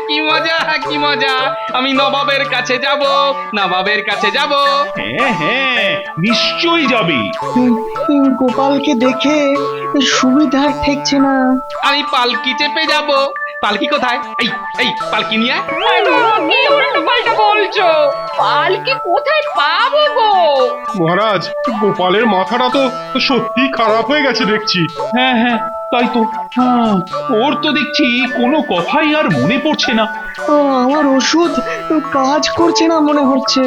কি মজা কি মজা, আমি নবাবের কাছে যাব, নবাবের কাছে যাব। হ্যাঁ হ্যাঁ, নিশ্চয়ই যাবি। গোপালকে দেখে সুবিধার ঠেকছে না। আমি পালকি চেপে যাব। পালকি কোথায়? এই এই পালকি নিয়ে আয়। কি উল্টো পাল্টা বলছো? পালকি কোথায় পাবো গো? মহারাজ, গোপালের মাথাটা তো সত্যি খারাপ হয়ে গেছে দেখছি। হ্যাঁ হ্যাঁ, তাই তো। হ্যাঁ, ওর তো দেখছি কোনো কথাই আর মনে পড়ছে না। আমার ওষুধ কাজ করছে না মনে হচ্ছে।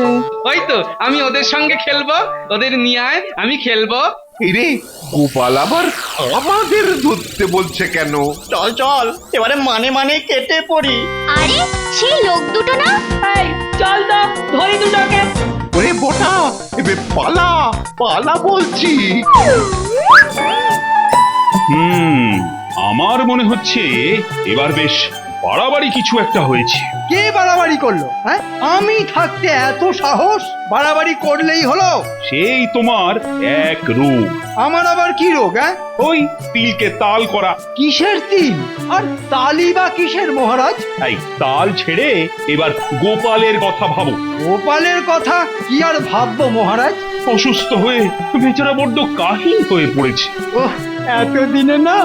ওই তো আমি ওদের সঙ্গে খেলবো, ওদের নিয়ে আয়, আমি খেলবো। এরে গোপাল আবার আমাদের ধরতে বলছে কেন? চল চল, এবারে মানে মানে কেটে পড়ি। আরে সেই লোক দুটো না? এই চল তো ধরি দুটোকে। ওরে বোটা, এবে পালা পালা বলছি। আমার মনে হচ্ছে এবার বেশ বাড়াবাড়ি কিছু একটা হয়েছে। কে বাড়াবাড়ি করলো? হ্যাঁ, আমি থাকতে এত সাহস? বাড়াবাড়ি করলেই হলো? সেই তোমার এক রূপ। আমার আবার কি রোগ? হ্যাঁ, ওই তিলকে তাল করা। কিসের তিল আর তালি বা কিসের মহারাজ? এই তাল ছেড়ে এবার গোপালের কথা ভাবো। গোপালের কথা কি আর ভাববো মহারাজ? অসুস্থ হয়ে বেচারা বড্ড কাহিল হয়ে পড়েছে। ওহ, এতদিনে না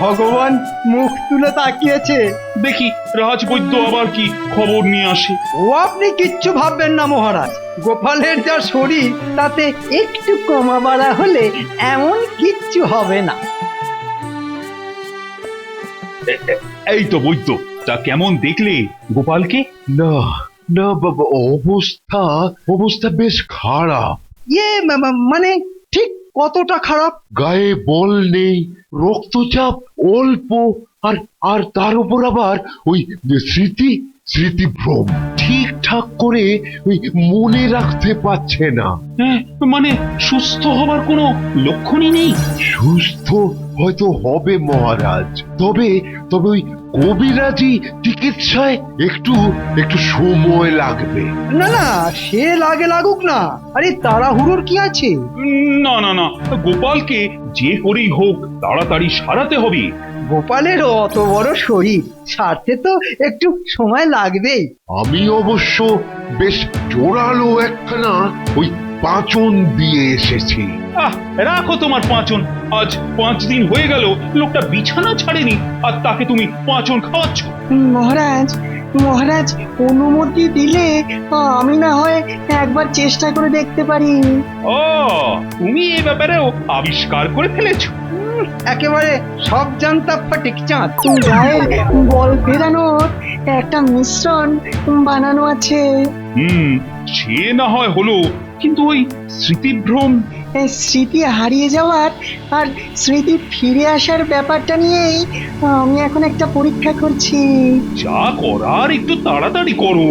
ভগবান মুখ তুলে তাকিয়েছে। দেখি রাজবৈদ্য আবার কি খবর নিয়ে আসে। ও আপনি কিচ্ছু ভাববেন না মহারাজ, গোপালের যা শরীর তাতে একটু কমা বাড়া হলে এমন কিচ্ছু হবে না। এই তো বৈদ্য, তা কেমন দেখলে গোপালকে? না না বাবা, অবস্থা অবস্থা বেশ খারাপ। ইয়ে মানে ঠিক কতটা খারাপ? গায়ে বল নেই, রক্তচাপ অল্প, আর আর তার উপর আবার ওই স্মৃতিভ্রম ঠিকঠাক করে ওই মনে রাখতে পারছে না। হ্যাঁ, মানে সুস্থ হবার কোনো লক্ষণই নেই। সুস্থ হয়তো হবে মহারাজ, তবে তবে ওই কবিরাজি চিকিৎসায় একটু একটু সময় লাগবে। না না, সে লাগুক না, আরে তাড়াহুড়োর কি আছে? না না না, গোপালকে যে করেই হোক তাড়াতাড়ি সারাতে হবে। গোপালের অত বড় শরীর, সারতে তো একটু সময় লাগবেই। আমি অবশ্য বেশ জোরালো একখানা ওই পাঁচন দিয়ে এসেছি। রাখো তোমার পাঁচন। আজ 5 দিন হয়ে গেল লোকটা বিছানা ছাড়েনি, আর তাকে তুমি পাঁচন খাওয়াচ্ছ। মহারাজ মহারাজ অনুমতি দিলে আমি না হয় একবার চেষ্টা করে দেখতে পারি। ও, তুমি এ ব্যাপারেও আবিষ্কার করে ফেলেছো। একেবারে সব জানতা ফটিক চাঁদ। গায়ে বল ফেরানোর একটা মিশ্রণ বানানো আছে। সে না হয় হলো, কিন্তু ওই স্মৃতিভ্রম, স্মৃতি হারিয়ে যাওয়ার আর স্মৃতি ফিরে আসার ব্যাপারটা নিয়েই আমি এখন একটা পরীক্ষা করছি। যা করার একটু তাড়াতাড়ি করো।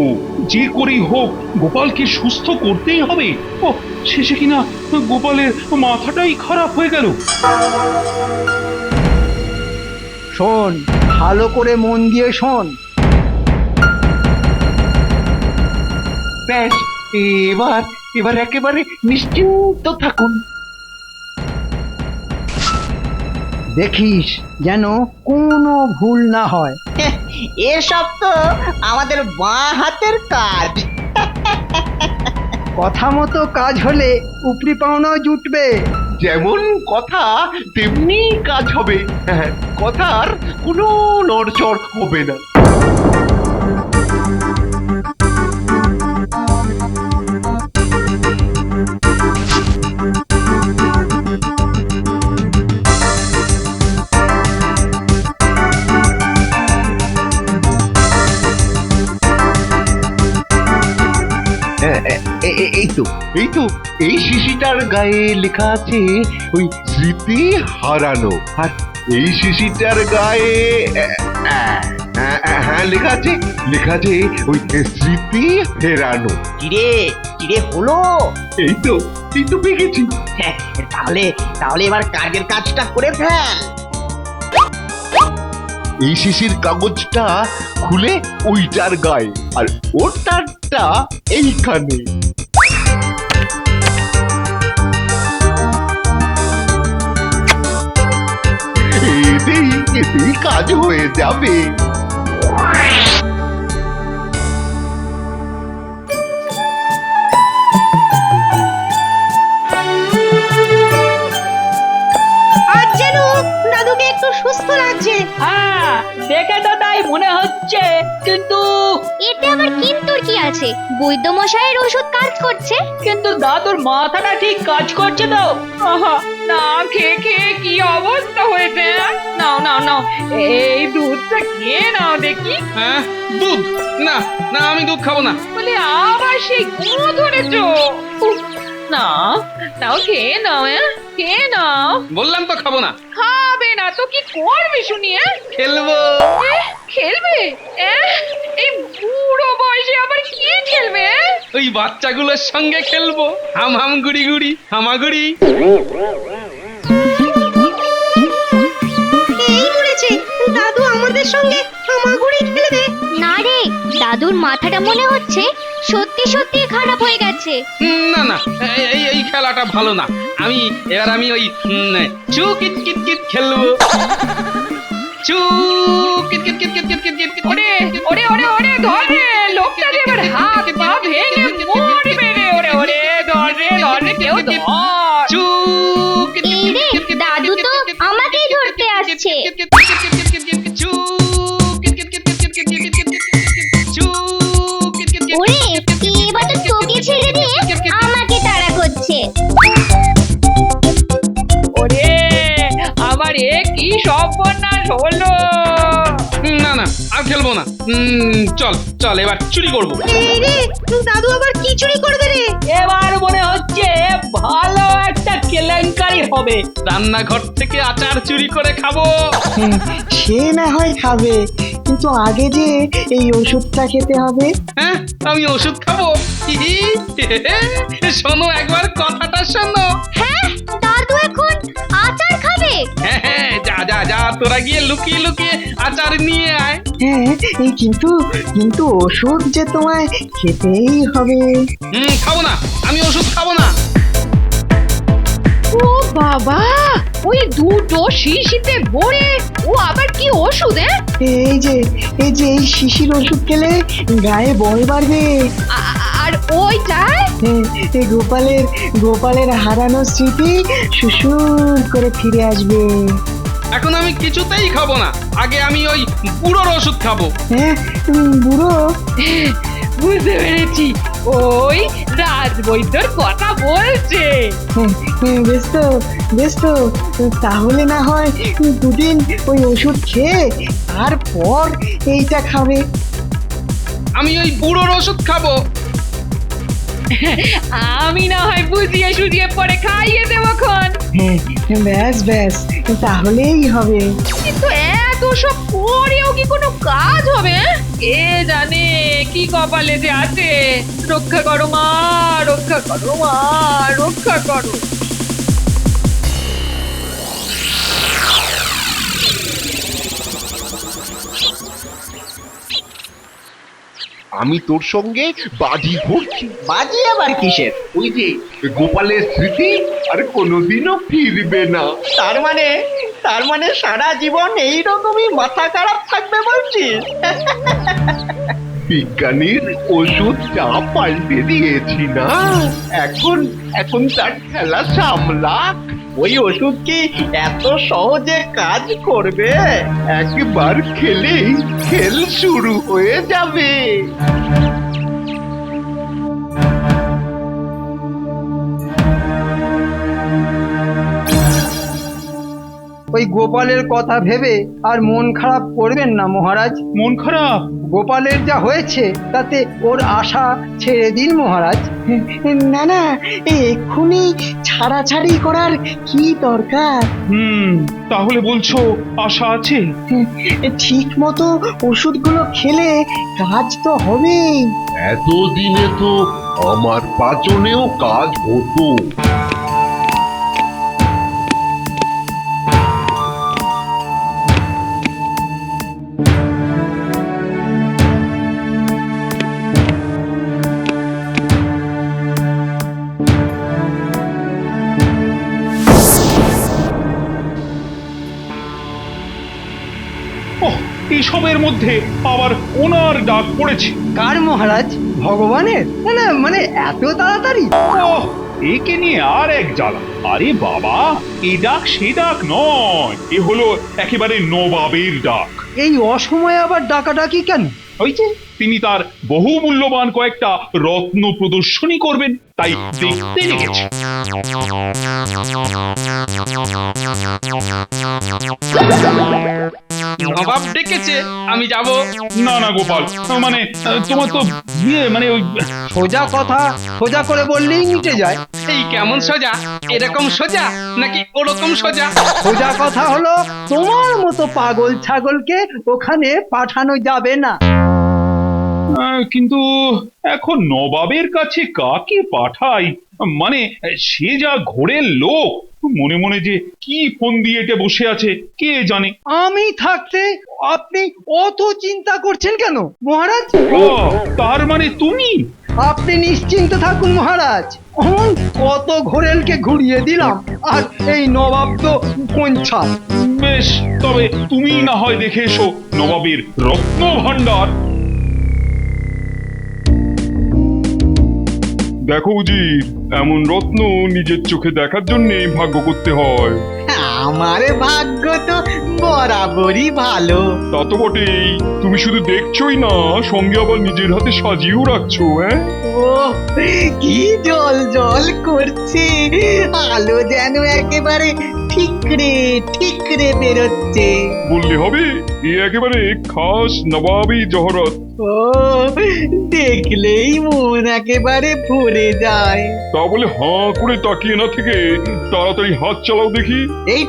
যে করেই হোক গোপালকে সুস্থ করতেই হবে। ও, শেষে কিনা গোপালের মাথাটাই খারাপ হয়ে গেল। শোন, ভালো করে মন দিয়ে শোন। ব্যাস, এবার এবার একেবারে নিশ্চিন্ত থাকুন। দেখিস যেন কোনো ভুল না হয়। এসব তো আমাদের বাঁ হাতের কাজ। কথা মতো কাজ হলে উপরি পাওনাও জুটবে। যেমন কথা তেমনি কাজ হবে। হ্যাঁ, কথার কোনো নড়চড় হবে না। এই তো এই শিশিটার গায়ে লেখা আছে ওই স্মৃতি হারানো, আর এই শিশিটার গায়ে হ্যাঁ লেখা আছে ওই স্মৃতি ফেরানো। কিরে কিরে হলো? এই তো পেয়েছি। হ্যাঁ, তাহলে তাহলে এবার কাজের কাজটা করে ফেল। এই শিশির কাগজটা খুলে ওইটার গায়ে, আর ওটারটা এইখানে। এতেই কাজ হয়ে যাবে। কিন্তু এতে আবার কিন্তুর কি আছে? বৈদ্য মশাইয়ের ওষুধ কাজ করছে। কিন্তু দাদুর মাথাটা ঠিক কাজ করছে তো? আহা, না খেয়ে খেয়ে কি অবস্থা হয়েছে। নাও নাও নাও, এই দুধটা খেয়ে নাও দেখি। হ্যাঁ, দুধ? না না, আমি দুধ খাবো না। বলে আবার সেই গুঁড়ো ধরেছো। উফ, না নাও, খেয়ে নাও, খেয়ে নাও। বললাম তো খাবো না। খাবে না তো কি করবে শুনি? খেলবো। খেলবে? এই বুড়ো বয়সে আবার কি খেলবে? ওই বাচ্চাগুলোর সঙ্গে খেলবো। হাম হাম গুড়ি গুড়ি হামাগুড়ি। এই মরেছে, দাদু আমাদের সঙ্গে হামাগুড়ি খেলবে। না রে, দাদুর মাথাটা মনে হচ্ছে সত্যি সত্যি খারাপ হয়ে গেছে। না না, এই খেলাটা ভালো না। আমি ওই চু কিট কিট কিট খেলবো। চু kit kit kit kit kit kit kit kit. ওরে ওরে ওরে ওরে, ধর রে, লোকটা যে এবার হাত পা ভেঙে মরবে রে। ওরে ওরে, ধর রে, ধর রে, কেউ ধর। চু কিট এই রে, দাদু তো আমাকেই ধরতে আসছে। চু kit kit kit kit kit kit kit চু কিট কিট কিট। ওরে, এবার তো তোকে ছেড়ে দিয়ে আমাকে তাড়া করছে। ওরে আমার এ কি সর্বনাশ হলো। না না, আর খেলবো না। চল চল, এবার চুরি করবো। এই রে, দাদু আবার কি চুরি করবে রে? এবার মনে হচ্ছে ভালো একটা কেলেঙ্কারি হবে। রান্নাঘর থেকে আচার চুরি করে খাবো। সে না হয় খাবে, কিন্তু আগে যে এই ওষুধটা খেতে হবে। হ্যাঁ, আমি ওষুধ খাবো। হিহি। শোনো, একবার কথাটা শোনো। হ্যাঁ, দাদু এখন আচার খাবে। হ্যাঁ হ্যাঁ, যা যা যা, তোরা গিয়ে লুকিয়ে লুকিয়ে আচার নিয়ে আয়। হ্যাঁ, এই কিন্তু ওষুধ যে তোমায় খেতেই হবে। খাবো না, আমি ওষুধ খাবো না। ও বাবা, ওই দুটো শিশিতে ভরে ও আবার কি ওষুধ? এই যে এই শিশির ওষুধ খেলে গায়ে বল বাড়বে। আর ওইটাই এই গোপালের হারানো স্মৃতি সুসুর করে ফিরে আসবে। এখন আমি কিছুতেই খাবো না। আগে আমি ওই বুড়োর ওষুধ খাবো। হ্যাঁ, বুড়ো। বুঝতে পেরেছি, ওই রাজবৈদ্যর কথা বলছে। বেশ তো তাহলে না হয় দুদিন ওই ওষুধ খেয়ে তারপর এইটা খাবে। আমি ওই বুড়োর ওষুধ খাবো। আমি না হয় বুঝিয়ে সুঝিয়ে পরে খাইয়ে দেবো খন। ব্যাস তাহলেই হবে। কিন্তু এত সব করেও কি কোনো কাজ হবে? কে জানে কি কপালে যে আছে। রক্ষা করো মা, রক্ষা করো মা, রক্ষা করো। আমি তোর সঙ্গে বাজি ধরছি। বাজি আবার কিসের? ওই যে গোপালের স্মৃতি আর কোনোদিনও ফিরবে না। তার মানে সারা জীবন এইরকমই মাথা খারাপ থাকবে বলছিস? বিজ্ঞানীর ওষুধ যা পাল্টে দিয়েছি না, এখন তার খেলা সামলা। ওই ওষুধ কি এত সহজে কাজ করবে? একবার খেলেই খেল শুরু হয়ে যাবে। ওই গোপালের কথা ভেবে আর মন খারাপ করবেন না মহারাজ। মন খারাপ? গোপালের যা হয়েছে তাতে ওর আশা ছেড়ে দিন মহারাজ। না এক্ষুনি ছাড়াছাড়ি করার কি দরকার? তাহলে বলছো আশা আছে? ঠিক মতো ওষুধগুলো খেলে কাজ তো হবেই। এতদিনে তো আমার পাচনেও কাজ হতো। এসবের মধ্যে আবার ওনার ডাক পড়েছে। কার মহারাজ? ভগবানের? না মানে এত তাড়াতাড়ি? একে নিয়ে আর এক জ্বালা। আরে বাবা, এ ডাক সে ডাক নয়, এ হলো একেবারে নবাবের ডাক। এই অসময়ে আবার ডাকাডাকি কেন? হয়েছে তিনি তার বহু মূল্যবান কয়েকটা রত্ন প্রদর্শনী করবেন, তাই দেখতে লেগেছে। নবাব ডেকেছে, আমি যাব। না না গোপাল, মানে তোমার তো মানে ওই সোজা কথা সোজা করে বললেই মিটে যায়। এই কেমন সোজা, এরকম সোজা নাকি ওরকম সোজা? সোজা কথা হলো তোমার মতো পাগল ছাগলকে ওখানে পাঠানো যাবে না। কিন্তু এখন নবাবের কাছে কাকে পাঠাই? মানে সে যা ঘোরের লোক, মনে মনে যে কি ফোন দিয়ে এটা বসে আছে কে জানে। আমি থাকতে আপনি অত চিন্তা করছেন কেন মহারাজ? ও, তার মানে তুমি? আপনি নিশ্চিন্ত থাকুন মহারাজ, কত ঘোরেলকে ঘুরিয়ে দিলাম, আর এই নবাব তো পঞ্চা। বেশ, তবে তুমি না হয় দেখে এসো নবাবের রত্ন ভান্ডার। দেখো উজির, এমন রত্ন নিজের চোখে দেখার জন্য ভাগ্য করতে হয়। আমার ভাগ্য তো বরাবরই ভালো। তা তো বটেই, তুমি শুধু দেখছোই না, সঙ্গে আবার নিজের হাতে সাজিয়েও রাখছো। হ্যাঁ, ও কি জল জল করছে, আলো যেন একেবারে ঠিকরে বেরোচ্ছে। বললে হবে, এ একেবারে খাস নবাবী জহরত। ও দেখলেই মন একেবারে ভরে যায়। তা বলে হাঁ করে তাকিয়ে না থেকে তাড়াতাড়ি হাত চালাও দেখি। এই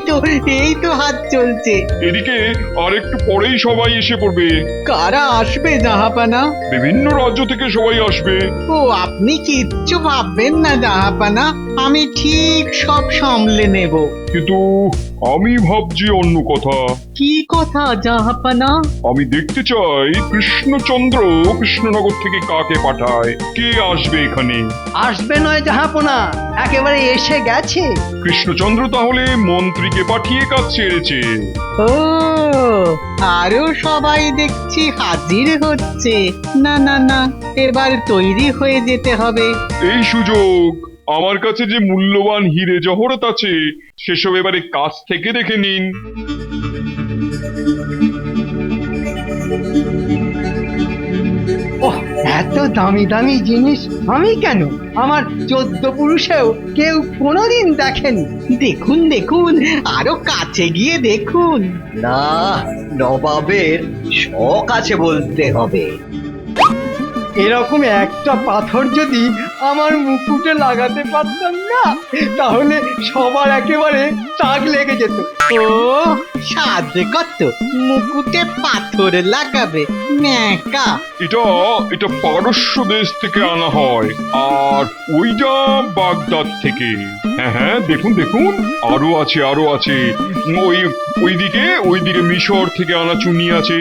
তো হাত চলছে। এদিকে আর একটু পরেই সবাই এসে পড়বে। কারা আসবে জাহাপানা? বিভিন্ন রাজ্য থেকে সবাই আসবে। ও আপনি কিচ্ছু ভাববেন না জাহাপানা, আমি ঠিক সব সামলে নেব। কিন্তু আমি ভাবছি অন্য কথা। কি কথা জাহাপানা? আমি দেখতে চাই কৃষ্ণচন্দ্র কৃষ্ণনগর থেকে কাকে পাঠায়, কে আসবে এখানে। আসবে নয় জাহাপনা, একেবারে এসে গেছে। কৃষ্ণচন্দ্র তাহলে মন্ত্রীকে পাঠিয়ে কাজ ছেড়েছে। ও আরো সবাই দেখছি হাজির হচ্ছে। না না না, এবার তৈরি হয়ে যেতে হবে। এই সুযোগ, আমার কাছে যে মূল্যবান হিরে জহরত আছে সেসব এবারে কাছ থেকে দেখে নিন। ওহ, এত দামি দামি জিনিস আমি কেন, আমার 14 পুরুষেও কেউ কোনোদিন দেখেনি। দেখুন দেখুন, আরো কাছে গিয়ে দেখুন। না, নবাবের শখ আছে বলতে হবে। এরকম একটা পাথর যদি আমার মুকুটে লাগাতে পারতাম না, তাহলে সবার একেবারে তাক লেগে যেত। ও সাধে কত, মুকুটে পাথর লাগাবে ন্যাকা। এটা পারস্য দেশ থেকে আনা হয়, আর ওইটা বাগদাদ থেকে। হ্যাঁ হ্যাঁ, দেখুন দেখুন, আরো আছে। ওইদিকে মিশর থেকে আনা চুনি আছে।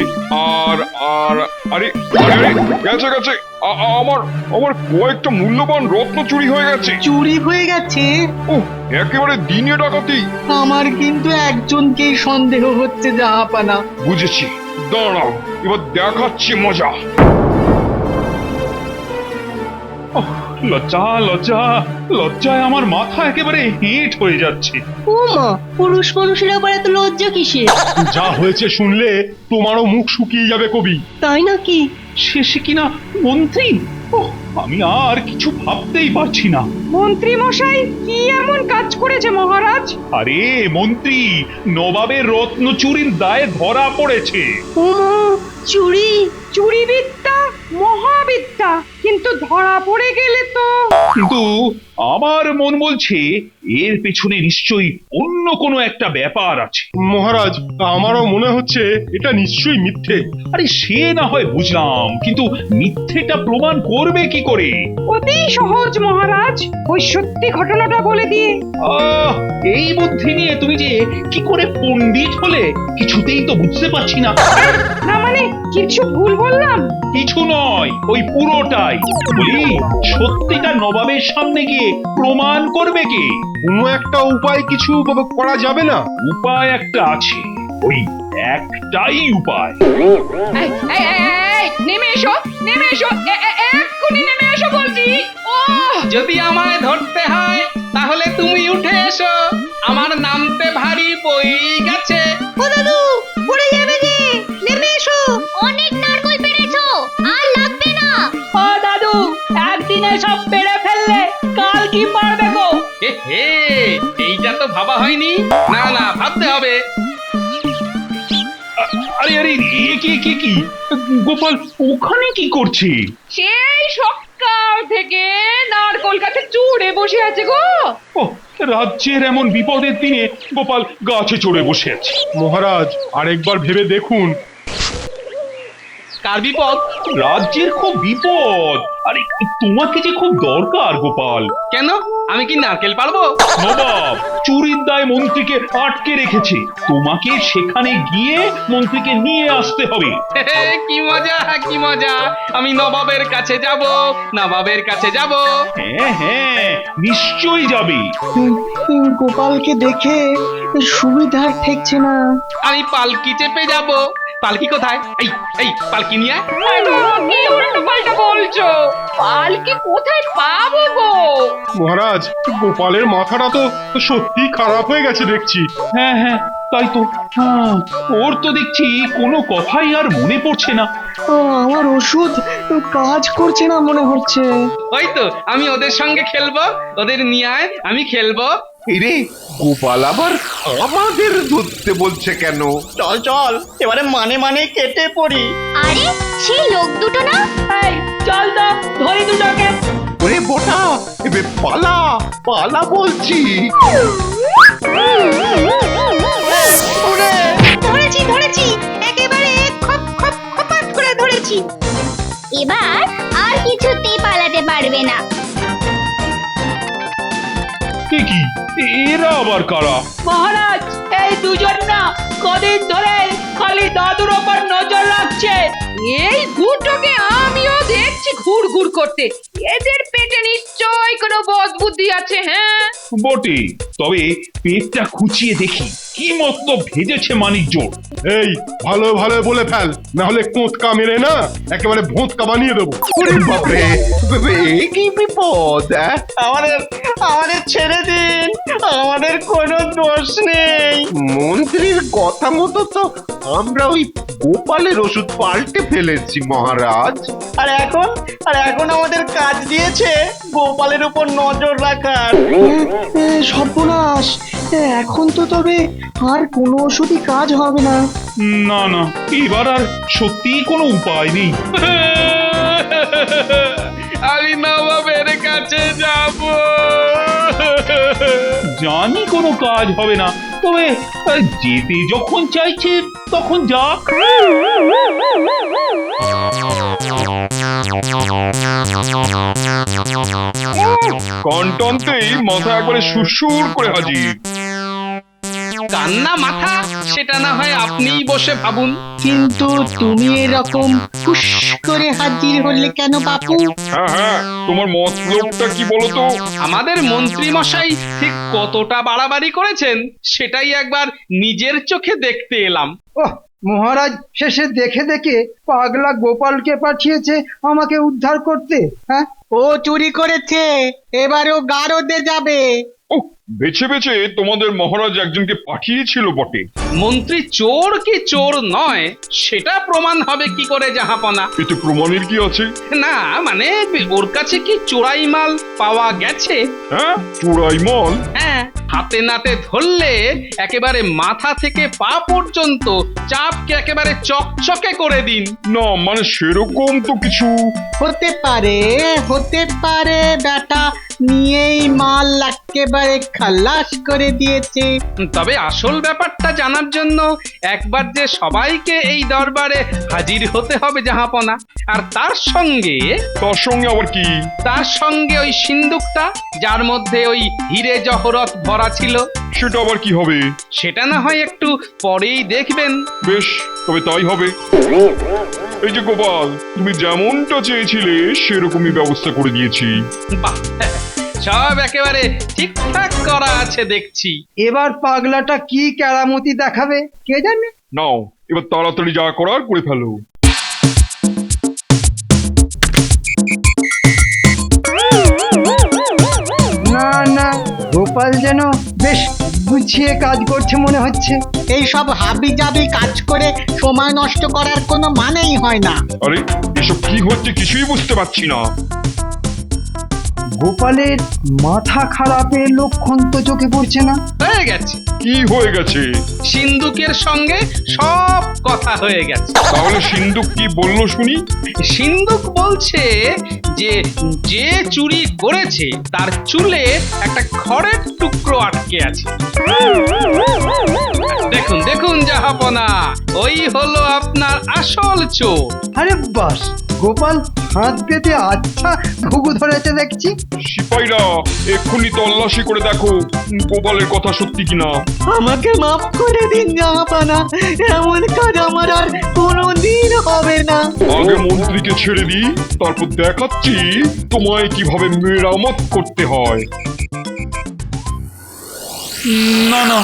আর আর আরে আরে গেছে আমার কয়েকটা মূল্যবান রত্ন চুরি হয়ে গেছে। চুরি হয়ে গেছে? ও, একেবারে দিনে ডাকাতি। আমার কিন্তু একজনকেই সন্দেহ হচ্ছে জাহাপানা। বুঝেছি, দাঁড়াও, এবার দেখাচ্ছি মজা। লজ্জায় আমার মাথা একেবারে হেঁট হয়ে যাচ্ছে। ও মা, পুরুষ মানুষের আবার এত লজ্জা কিসের? যা হয়েছে শুনলে তোমারও মুখ শুকিয়ে যাবে কবি। তাই নাকি? শেষে কিনা মন্ত্রী। আমি আর কিছু ভাবতেই পারছি না। মন্ত্রী মশাই কি এমন কাজ করেছে মহারাজ? আরে মন্ত্রী, নবাবের রত্ন চুরির দায়ে ধরা পড়েছে। ও মা, চুরি! চুরি বিদ্যা মহাবিদ্যা, কিন্তু ধরা পড়ে গেলে তো। কিন্তু আমার মন বলছে এর পেছনে নিশ্চয়ই অন্য কোনো একটা ব্যাপার আছে। মহারাজ, আমারও মনে হচ্ছে এটা নিশ্চয়ই মিথ্যে। আরে সে না হয় বুঝলাম, কিন্তু মিথ্যেটা প্রমাণ করবে কি করে? অতি সহজ মহারাজ, ওই সত্যি ঘটনাটা বলে দিয়ে। এই বুদ্ধি নিয়ে তুমি যে কি করে পণ্ডিত হলে কিছুতেই তো বুঝতে পারছি না। না মানে কিছু ভুল বললাম? কিছু নয়, ওই পুরোটাই বলি। সত্যিটা নবাবের সামনে গিয়ে প্রমাণ করবে কে? কোনো একটা উপায় কিছু করা যাবে না? উপায় একটা আছে, ওই একটাই উপায়। নেমে এসো, এক্ষুনি নেমে এসো বলছি। যদি আমায় ধরতে হয় তাহলে তুমি উঠে এসো, আমার নামতে ভারী বই গেছে। ও দাদু, পড়ে যাবে যে, নেমে এসো। অনেক নারকল পেরেছো, সব পেরে ফেললে কাল কি পারবে গো? হে এইটা তো ভাবা হয়নি। না না, ভাবতে হবে। আরে আরে এ কি গোপাল ওখানে কি করছে? সেই সকাল থেকে নারকোল গাছে চড়ে বসে আছে গো। ও রাজ্যের এমন বিপদের দিনে গোপাল গাছে চড়ে বসে আছে। মহারাজ আরেকবার ভেবে দেখুন। কার বিপদ? রাজ্যের খুব বিপদ। আরে তোমাকে যে খুব দরকার গোপাল। কেন, আমি কি নারকেল পারবো? নবাব চুরির দায় মন্ত্রীকে আটকে রেখেছে, তোমাকে সেখানে গিয়ে মন্ত্রীকে নিয়ে আসতে হবে। কি মজা কি মজা, আমি নবাবের কাছে যাব, নবাবের কাছে যাব। হ্যাঁ নিশ্চয়ই যাবে। গোপালকে দেখে সুবিধার ঠেকছে না। আমি পালকি চেপে যাব। পালকি কোথায়? এই এই পালকি নিয়ে আয়। কি উল্টো পাল্টা বলছো? পালকি কোথায় পাবো গো? মহারাজ গোপালের মাথাটা তো সত্যি খারাপ হয়ে গেছে দেখছি। হ্যাঁ তাই তো। হ্যাঁ, ওর তো দেখছি কোনো কথাই আর মনে পড়ছে না। আমার ওষুধ কাজ করছে না মনে হচ্ছে। ওই তো আমি ওদের সঙ্গে খেলবো, ওদের নিয়ে আয়, আমি খেলবো। এরে গোপাল আবার আমাদের ধরতে বলছে কেন? চল চল এবারে মানে মানে কেটে পড়ি। আরে সেই লোক দুটো না? এই চল তো ধরি দুটোকে। ওরে বোটা এবে পালা পালা বলছি। ধরেছি ধরেছি, একেবারে খপ খপ খপাত করে ধরেছি। এবার আর কিছুতেই পালাতে পারবে না। এ কি, এরা আবার কারা? মহারাজ এই দুজন না কদিন ধরে খালি দাদুর ওপর নজর রাখছে। এই দুটোকে আমিও দেখছি ঘুর ঘুর করতে। এদের পেটে নিশ্চয়ই কোনো বদবুদ্ধি আছে। হ্যাঁ বটে, তবে পেটটা খুঁচিয়ে দেখি কি মতলব ভেজেছে মানিকজোড়। এই ভালো ভালো বলে ফেল, না হলে কোঁতকা মেরে না একেবারে ভোঁতকা বানিয়ে দেবো। ওরে বাপরে, এ কি বিপদ! আমাদের আমাদের ছেড়ে দিন, আমাদের কোনো দোষ নেই। মন্ত্রীর কথা মতো তো আমরা ওই গোপালের ওষুধ পাল্টে ফেলেছি মহারাজ। আর এখন আমাদের কাজ দিয়েছে গোপালের উপর নজর রাখার। সর্বনাশ, এখন তো তবে আর কোনো ওষুধই কাজ হবে না। না না, এবার আর সত্যিই কোনো উপায় নেই। আমি নবাবের কাছে যাব। জানি কোনো কাজ হবে না, তবে যেতে যখন চাইছে তখন যাক। কন্টনতেই মাথা একবারে সুরসুর করে হাজির। কান্না মাথা, সেটা না হয় আপনিই বসে ভাবুন। কিন্তু তুমি এরকম হুশ করে হাজির হলে কেন বাপু? হ্যাঁ তোমার মতলবটা কি বলতো? আমাদের মন্ত্রী মশাই ঠিক কতটা বাড়াবাড়ি করেছেন সেটাই একবার নিজের চোখে দেখতে এলাম। ওহ, মহারাজ শেষে দেখে দেখে পাগলা গোপালকে পাঠিয়েছে আমাকে উদ্ধার করতে। হ্যাঁ, ও চুরি করেছে, এবারও গারদে যাবে। ও বেছে বেছে তোমাদের মহারাজ একজনকে পাঠিয়েছিল বটে। মন্ত্রী চোর কি চোর নয় সেটা প্রমাণ হবে কি করে জাহাপনা? এতে প্রমাণের কি আছে? না মানে ওর কাছে কি চোরাই মাল পাওয়া গেছে? হ্যাঁ চোরাই মাল? হ্যাঁ, হাতে নাতে ধরলে একেবারে মাথা থেকে পা পর্যন্ত চাপকে একেবারে চকচকে করে দিন। না মানে সেরকম তো কিছু। হতে পারে বেটা নিয়েই মাল একেবারে খালাস করে দিয়েছে। তবে আসল ব্যাপারটা জানার জন্য একবার যে সবাইকে এই দরবারে হাজির হতে হবে জাহাপনা। আর তার সঙ্গে আবার কি? তার সঙ্গে ওই সিন্দুকটা যার মধ্যে ওই হিরে জহরত ভরা ছিল। সেটা আবার কি হবে? সেটা না হয় একটু পরেই দেখবেন। বেশ, তবে তাই হবে। এই যে গোপাল, তুমি যেমনটা চেয়েছিলে সেরকমই ব্যবস্থা করে দিয়েছি। বাহ, সব একেবারে ঠিকঠাক করা আছে দেখছি। এবার পাগলাটা কি কেরামতি দেখাবে কে জানে। নাও এবার তাড়াতাড়ি যা করার করে ফেলো। না না, গোপাল যেন বেশ গুছিয়ে কাজ করছে মনে হচ্ছে। এই সব হাবি জাবি কাজ করে সময় নষ্ট করার কোনো মানেই হয় না। আরে এসব কি হচ্ছে কিছুই বুঝতে পারছি না। গোপালের মাথা খারাপের লক্ষণ তো চোখে পড়ছে না। হয়ে গেছে, কি হয়ে গেছে? সিন্ধুকের সঙ্গে সব কথা হয়ে গেছে। তাহলে সিন্ধুক কি বললো শুনি? সিন্ধুক বলছে যে যে চুরি করেছে তার চুলে একটা খড়ের টুকরো আটকে আছে। দেখুন দেখুন জাহাপনা, ওই হলো আপনার আসল চোর। আরে বাস, গোপাল হাত পেতে আচ্ছা ঘুঘু ধরেছে দেখছি। সিপাহীরা এক্ষুনি তল্লাশি করে দেখো গোপালের কথা সত্যি কিনা। আমাকে মাফ করে দিন জাহাপানা, এমন কাজ আমার আর কোনোদিন হবে না। আগে মন্ত্রীকে ছেড়ে দিই, তারপর দেখাচ্ছি তোমায় কিভাবে মেরামত করতে হয়। না না,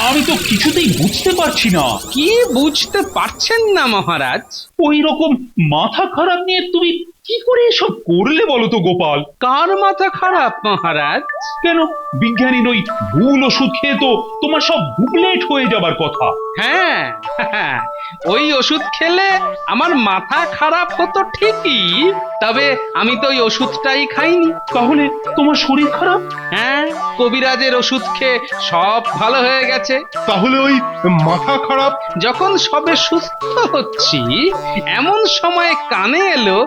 আমি তো কিছুতেই বুঝতে পারছি না। কি বুঝতে পারছেন না মহারাজ? ওই রকম মাথা খারাপ নিয়ে তুমি কি করে এসব করলে বলো তো গোপাল? কার মাথা খারাপ মহারাজ? কেন, বিজ্ঞানীর ওই ভুল ওষুধ খেয়ে তো তোমার সব ডুপ্লেট হয়ে যাবার কথা। হ্যাঁ, ওই ওষুধ খেলে আমার মাথা খারাপ হতো ঠিকই, তবে আমি তো ওই ওষুধটাই খাইনি। তাহলে তোমার শরীর খারাপ? হ্যাঁ, কবিরাজের ওষুধ খেয়ে সব ভালো হয়ে গেছে। তাহলে ওই মাথা খারাপ? যখন সবে সুস্থ হচ্ছি এমন সময় কানে এলো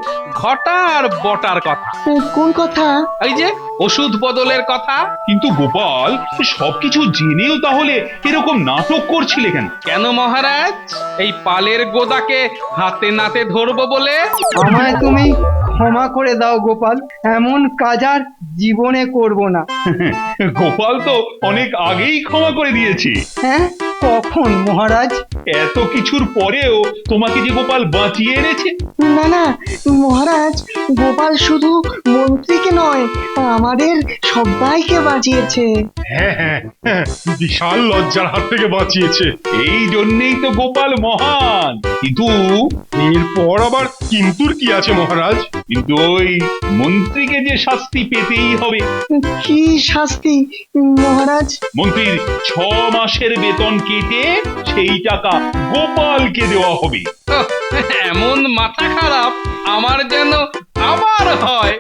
ঘটা আর বটার কথা। কোন কথা? এই যে ওষুধ বদলের কথা। কিন্তু গোপাল, সবকিছু জেনেও তাহলে এরকম নাটক করছিলে কেন? কেন মহারাজ? এই পালের গোদাকে হাতে নাতে ধরবো বলে? আমায় তুমি ক্ষমা করে দাও গোপাল, এমন কাজ আর জীবনে করব না। গোপাল তো অনেক আগেই ক্ষমা করে দিয়েছি। হ্যাঁ, কখন মহারাজ? এত কিছুর পরেও তোমাকে যে গোপাল বাঁচিয়ে এনেছে। না না মহারাজ, গোপাল শুধু মন্ত্রীকে নয়, আমাদের সবাইকে বাঁচিয়েছে। হ্যাঁ হ্যাঁ হ্যাঁ, বিশাল লজ্জার হাত থেকে বাঁচিয়েছে। এই জন্যেই তো গোপাল মহান। কিন্তু এরপর আবার কিন্তুর কি আছে মহারাজ? কিন্তু ওই মন্ত্রীকে যে শাস্তি পেতেই হবে। কি শাস্তি মহারাজ? মন্ত্রীর 6 মাসের বেতন কেটে সেই টাকা গোপালকে দেওয়া হবে। এমন মাথা খারাপ আমার যেন আবার হয়।